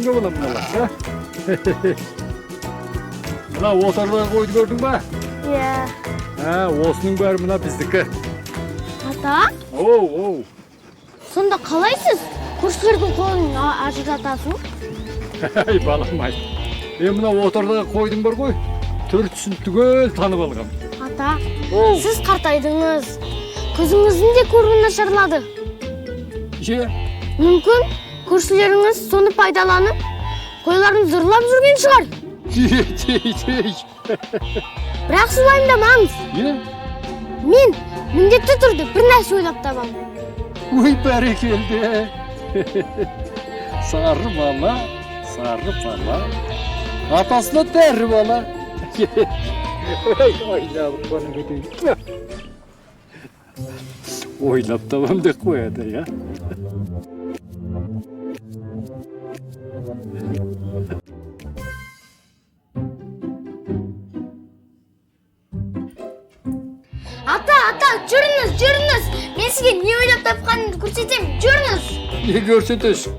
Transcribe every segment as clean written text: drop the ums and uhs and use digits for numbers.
кімге бола мыналар? Мына отарлар қойды көрдің ба? Иә. Осының бәрі мына біздікі. Ата? Оу. Сонда қалайсыз? Көршілердің қолын ажыратасың? Ай, балам ай. Мына отарларға қойдың бар ғой, түр-түсін түгел танып алғам. Ата, сіз қартайдыңыз. Көзіңіздің де көруі нашарлады. Мүмкін көршілеріңіз соны пайдаланып, қойларын зырлап жүрген шығар. Бірақ сіз уайымдамаңыз. Мен міндетті түрде бір нәрсе ойлап табамын. Ой, бәрекелді. Сары бала. Атасына дәрі бала. Ойлап табам деп қояды, я? Ата, жүріңіз. Мен сізге не ойлап тапқанымды көрсетем, жүріңіз. Не көрсетесің?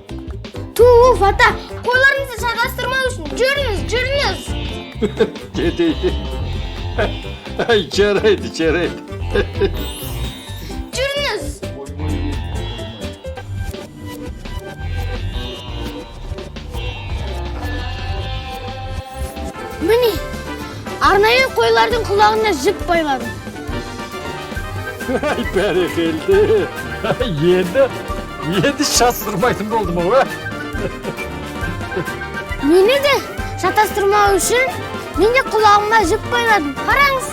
Туф, ата, қойларыңызды шатастырмау үшін жүріңіз. Кетейді. Ай, жарайды. Жүріңіз. Міне, арнайы қойлардың құлағына жіп байладым. Ай, бәрекелді. Енді шатастырмайтын болдым ау, Мені де шатастырмау үшін мен де құлағыма жіп байладым. Қараңыз.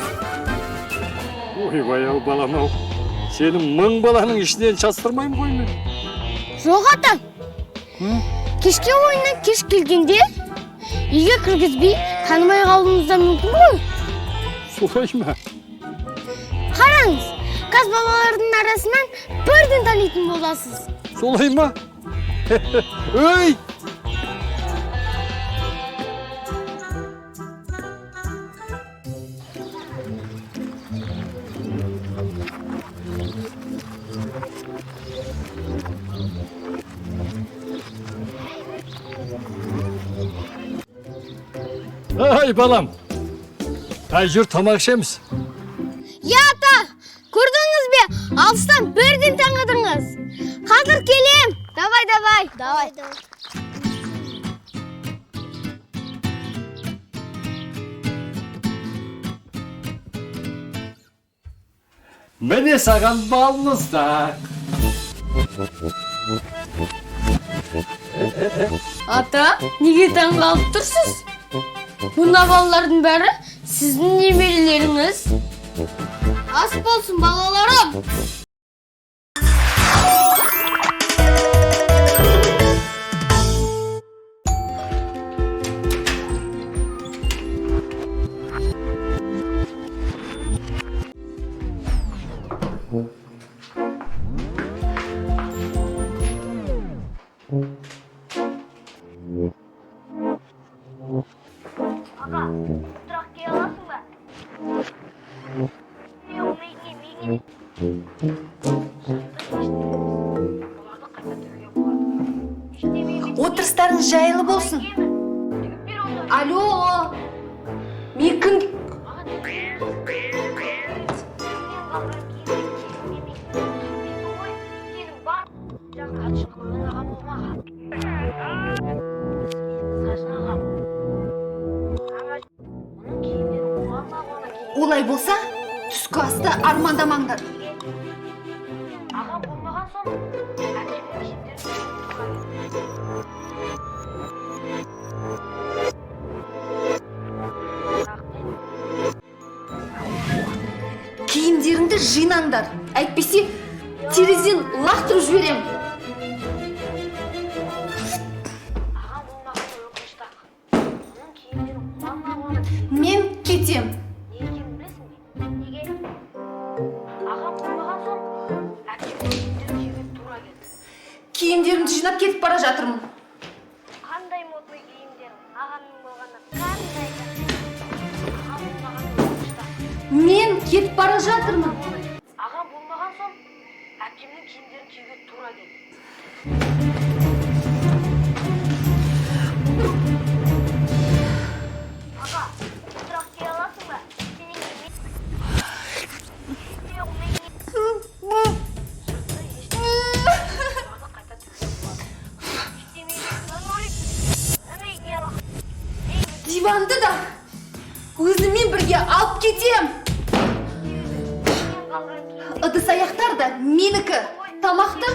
Ойбай ау, балам ау. Сенің 1000 баланың ішінен шатастырмаймын ғой мен. Жоқ, ата. Кешке ойыннан кеш келгенде үйге кіргізбей танымай қалуыңыз да мүмкін ғой. Солай ма? Қараңыз, қаз балалардың арасынан бірден танитын боласыз. Солай ма? Өй! Ай, балам. Ай, жүр тамақ ішеміз. Я, ата, көрдіңіз бе? Алыстан бірден таңадыңыз. Қазір келем. Давай. Міне саған балыңыздар. Ата, неге таңғалып тұрсыз? Мына балалардың бәрі сіздің немерелеріңіз. Ас болсын, балаларым. Ага, тұрақ кей аласың ба? Отырыстарыңыз жайлы болсын. Алло, мен кім? Олай болса, түскі асты армандамаңдар. Ағам болмаған соң, Киімдеріңді жинаңдар. Әйтпесе, терезеден лақтырып жіберем. Мен кетем. Киімдерімді жинап кетіп бара жатырмын. Қандай модный киімдерің? Ағамның болғанда қандай? Мен кетіп бара жатырмын. Ағам болмаған соң, әпкемнің киімдерін киюге тура келді. жуатты да өзіммен бірге алып кетем. Ыдыс аяқтар да менікі. Тамақты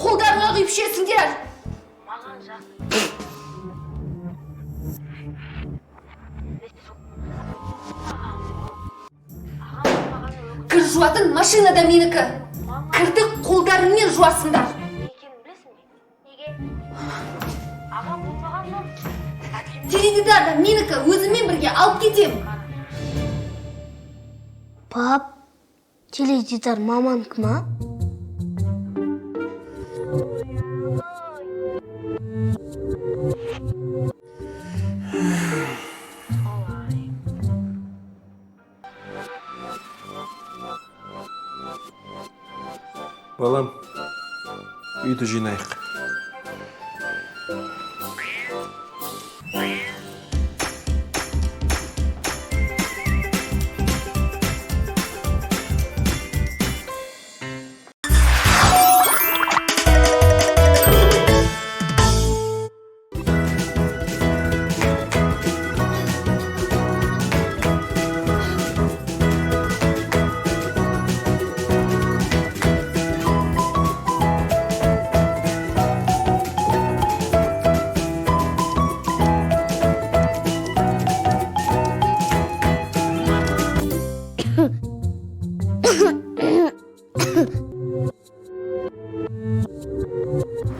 қолдарыңа құйып ішесіңдер. Кір жуатын машинада менікі. Кірді қолдарыңмен жуасыңдар. Теледидар да менікі, өзіммен бірге алып кетем. Пап, теледидар маманікі ма? Балам, үйді жинайық.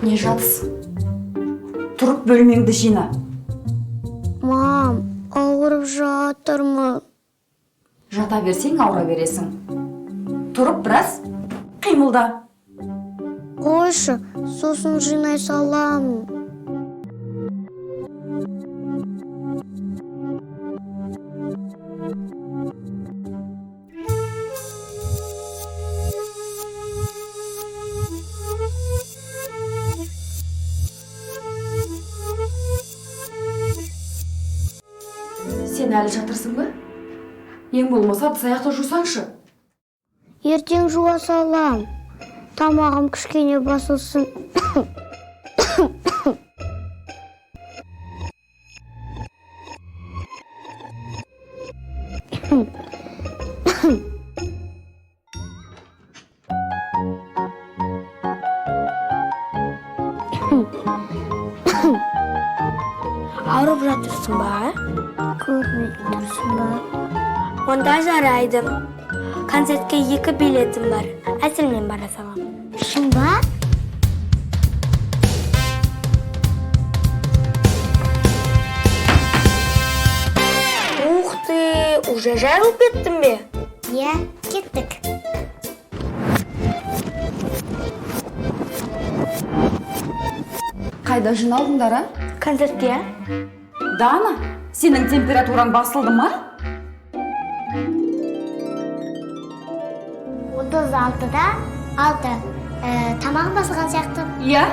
Не жатсың? Тұрып бөлмеңді жина. Мам, ауырып жатырмын. Жата берсең ауыра бересің. Тұрып біраз қимылда. Қойшы, сосын жинай саламын. Сен әлі жатырсың ба? Ең болмаса ыдыс аяқты жусаңшы. Ертең жуа салам. Тамағым кішкене басылсын. Ауырып жатырсың ба? Көрмей тұрсың ба? Онда жарайды. Концертке 2 билетім бар. Әселмен бара салам. Шын ба? Ух ты, уже жарылып кеттің бе? Иә, кеттік. Қайда жиналдыңдар, а? Концертке? Дана, сенің температураң басылды ма? 36-да 6. Тамағым басылған сияқты. Иә,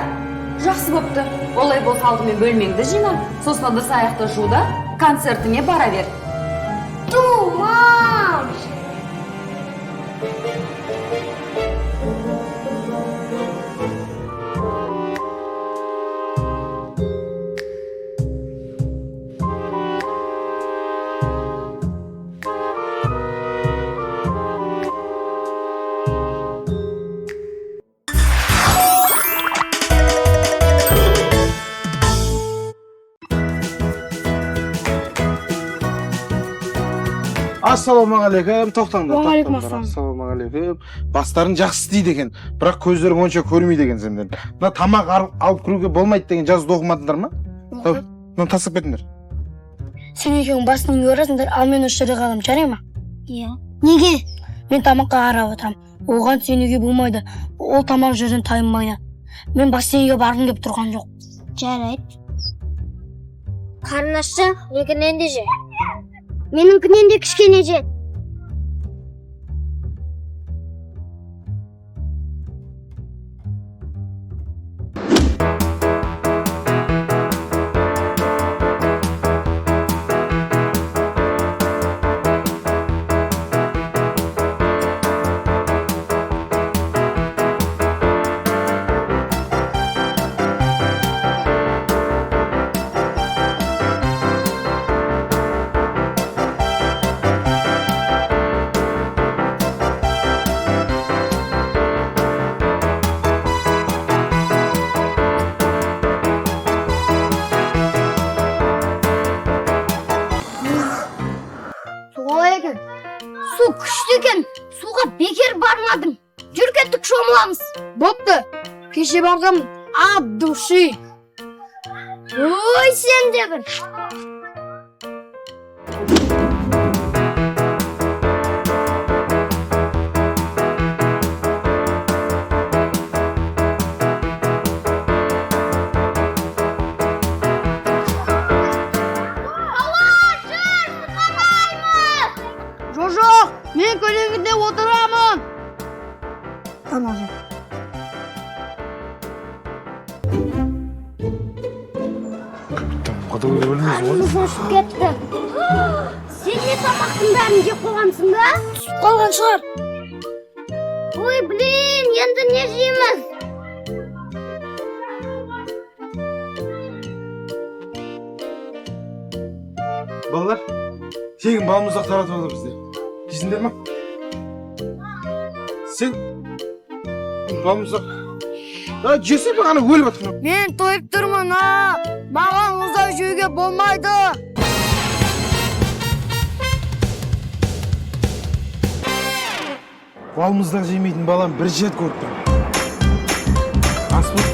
жақсы бопты. Олай болса алдымен бөлмеңді жина, сосын ыдыс аяқты жу да концертіңе бара бер. Мам! Ассалаумағалейкум, тоқтаңдар. Уағалейкумассалам. Ассалаумағалейкум. Бастарың жақсы істейді екен, бірақ көздерің онша көрмейді екен сендер. Мына тамақ алып кіруге болмайды деген жазуды оқымадыңдар ма? Мына тастап кетіңдер. Сен екеуің басынан көресіңдер, ал мен осы жерде қалам, жарай ма? Иә. Неге? Мен тамаққа қарап отырам. Оған сенуге болмайды. Ол тамақ жерден тайынбайды. Мен бассейнге барғым келіп тұрған жоқ. Жарайды. Қарның ашса, екінен де же. Меніңкінен де кішкене же. Ой екен. Су күшті екен. Суға бекер бармадым. Жүр кеттік шомыламыз. Бопты. Кеше барғам абдуши. Ой сен де бір. Жоқ, мен көлеңінде отырамын. Тамам. Қадауды бөлмейсің ғой. Шошып кетті. Сен не тамақтың бәрін жеп қойғансың ба? Түсіп қалған шығар. Ой, блин, енді не жейміз? Балалар, сен балмұздақ таратып алды бізде. Жейсіңдер ма? Сен балмұздақ... Жесе бе ғана өліп атқын. Мен тойып тұрмын, маған ұзақ жеуге болмайды. Балмұздақ жемейтін балам бір жет көріп тұр. Ас бұл.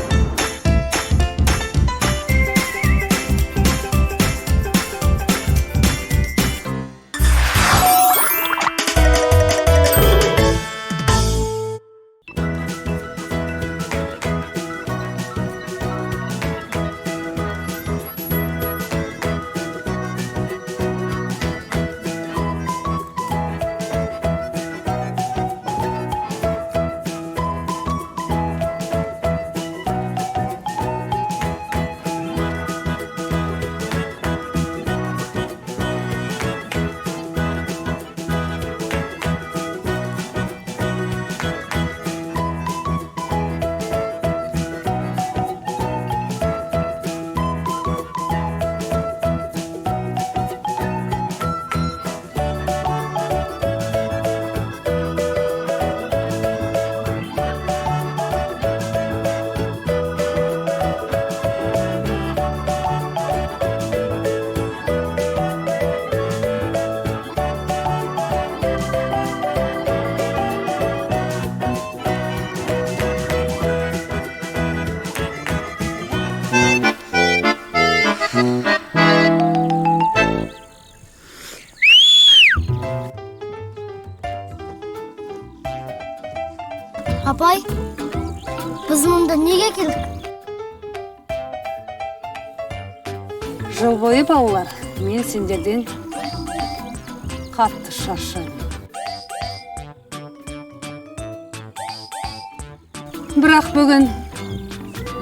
Апай, біз мұнда неге келдік? Жыл бойы балалар, мен сендерден қатты шаршадым. Бірақ бүгін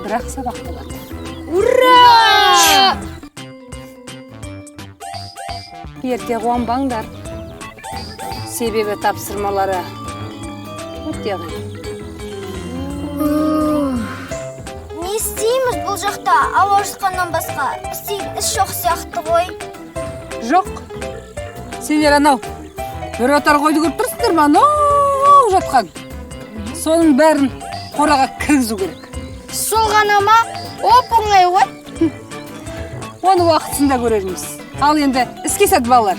бірақ сабақ болады. Ура! Ерте қуанбаңдар. Себебі тапсырмалары өте қиын. Не істейміз бұл жақта? Ауа ұшқаннан басқа істейтін іс жоқ сияқты ғой. Жоқ. Сендер анау бір отар қойды көріп тұрсыңдар ма? Анау жатқан. Соның бәрін қораға кіргізу керек. Сол ғана ма? Оп-оңай ғой. Оны уақытысында көрерміз. Ал енді іске сәт балалар.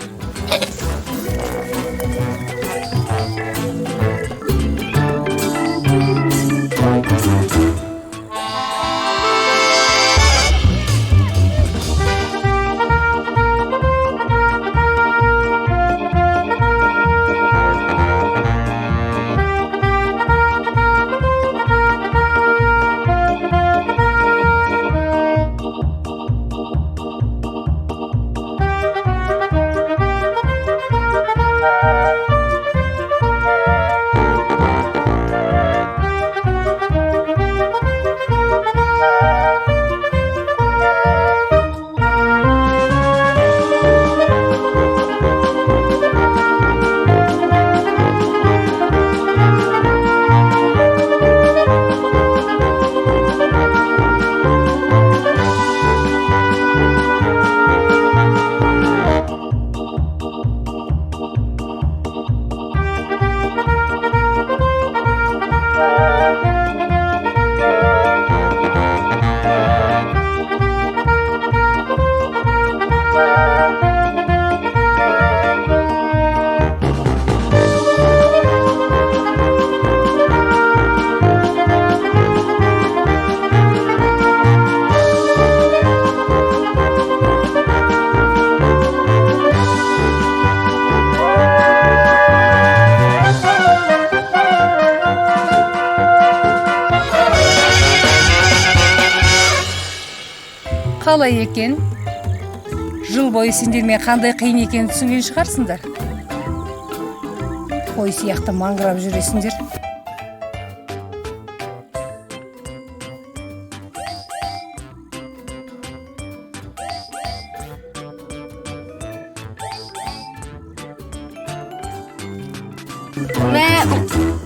қалай екен? Жыл бойы сендермен қандай қиын екенін түсінген шығарсыңдар. Қой сияқты маңғырап жүресіңдер. Мә,